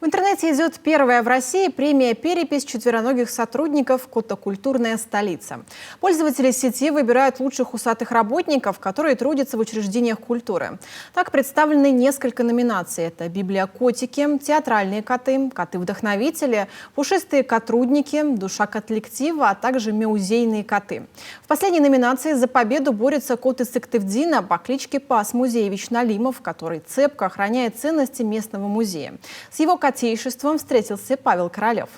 В интернете идет первая в России премия «Перепись четвероногих сотрудников. Котокультурная столица». Пользователи сети выбирают лучших усатых работников, которые трудятся в учреждениях культуры. Так представлены несколько номинаций. Это библиокотики, театральные коты, коты-вдохновители, пушистые котрудники, душа коллектива, а также музейные коты. В последней номинации за победу борется кот из Сыктывдина по кличке Пас Музеевич Налимов, который цепко охраняет ценности местного музея. С его котейшеством встретился Павел Королев.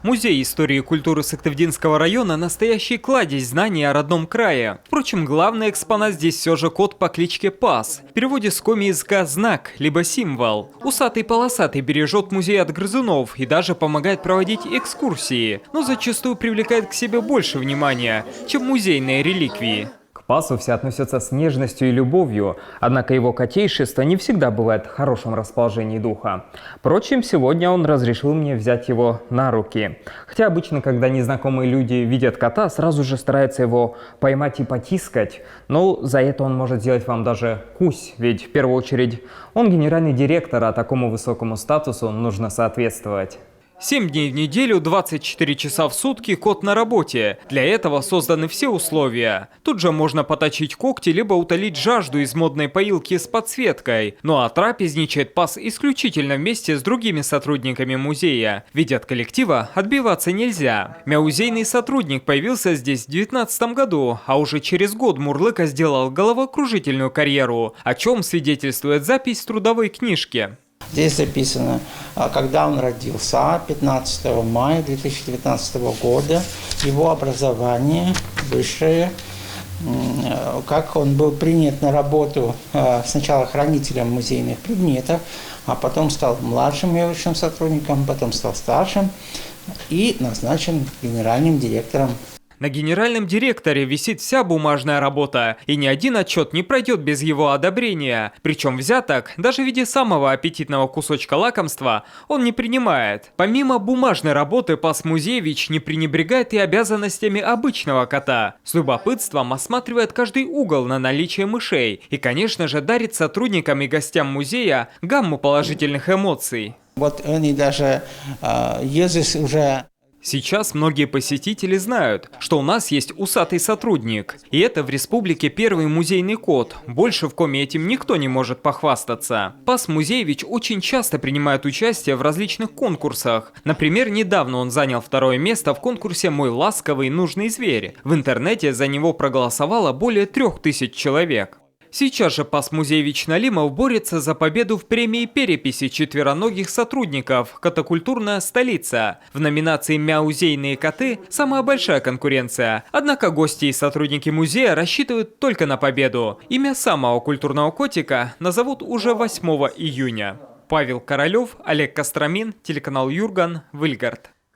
Музей истории и культуры Сыктывдинского района – настоящий кладезь знаний о родном крае. Впрочем, главный экспонат здесь все же кот по кличке Пас. В переводе с коми-языка «знак» либо «символ». Усатый-полосатый бережет музей от грызунов и даже помогает проводить экскурсии, но зачастую привлекает к себе больше внимания, чем музейные реликвии. К Пасу все относятся с нежностью и любовью, однако его котейшество не всегда бывает в хорошем расположении духа. Впрочем, сегодня он разрешил мне взять его на руки. Хотя обычно, когда незнакомые люди видят кота, сразу же стараются его поймать и потискать. Но за это он может сделать вам даже кусь, ведь в первую очередь он генеральный директор, а такому высокому статусу нужно соответствовать. 7 дней в неделю, 24 часа в сутки кот на работе. Для этого созданы все условия. Тут же можно поточить когти, либо утолить жажду из модной поилки с подсветкой. Ну а трапезничает Пас исключительно вместе с другими сотрудниками музея. Ведь от коллектива отбиваться нельзя. Музейный сотрудник появился здесь в 2019 году, а уже через год Мурлыка сделал головокружительную карьеру, о чем свидетельствует запись в трудовой книжке. Здесь записано, когда он родился, 15 мая 2019 года, его образование высшее, как он был принят на работу сначала хранителем музейных предметов, а потом стал младшим научным сотрудником, потом стал старшим и назначен генеральным директором. На генеральном директоре висит вся бумажная работа, и ни один отчет не пройдет без его одобрения. Причем взяток, даже в виде самого аппетитного кусочка лакомства, он не принимает. Помимо бумажной работы, Пас Музеевич не пренебрегает и обязанностями обычного кота. С любопытством осматривает каждый угол на наличие мышей и, конечно же, дарит сотрудникам и гостям музея гамму положительных эмоций. Вот они даже ездят уже... Сейчас многие посетители знают, что у нас есть усатый сотрудник. И это в республике первый музейный кот. Больше в коме этим никто не может похвастаться. Пас Музеевич очень часто принимает участие в различных конкурсах. Например, недавно он занял 2-е место в конкурсе «Мой ласковый нужный зверь». В интернете за него проголосовало более 3000 человек. Сейчас же Пас Музеевич Налимов борется за победу в премии «Переписи четвероногих сотрудников. Котокультурная столица». В номинации «Музейные коты» самая большая конкуренция. Однако гости и сотрудники музея рассчитывают только на победу. Имя самого культурного котика назовут уже 8 июня. Павел Королев, Олег Костромин, телеканал Юрган, Выльгард.